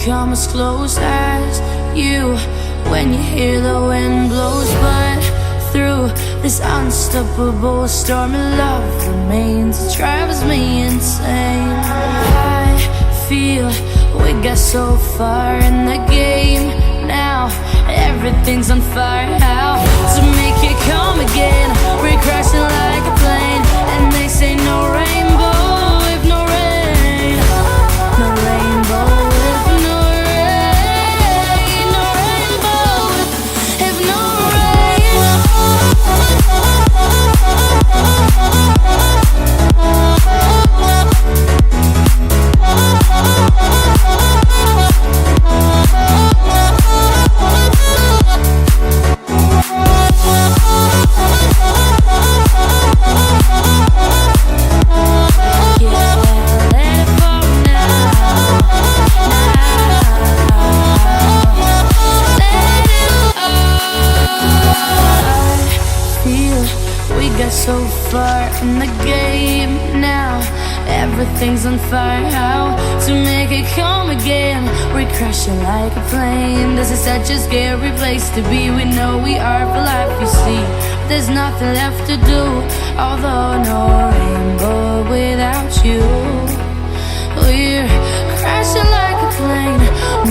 come as close as you when you hear the wind blows. But through this unstoppable storm, love remains. It drives me insane. I feel we got so far in the game. Now everything's on fire. How to make it come again? We're crashing like a plane, and they say no rainbow if no rain. No rainbow if no rain. No rainbow if no so far in the game now, everything's on fire. How to make it come again? We're crashing like a plane. This is such a scary place to be. We know we are for life, you see. There's nothing left to do, although no rainbow without you. We're crashing like a plane.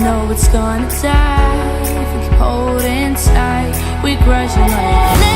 No, it's gonna die if we keep holding tight. We're crashing like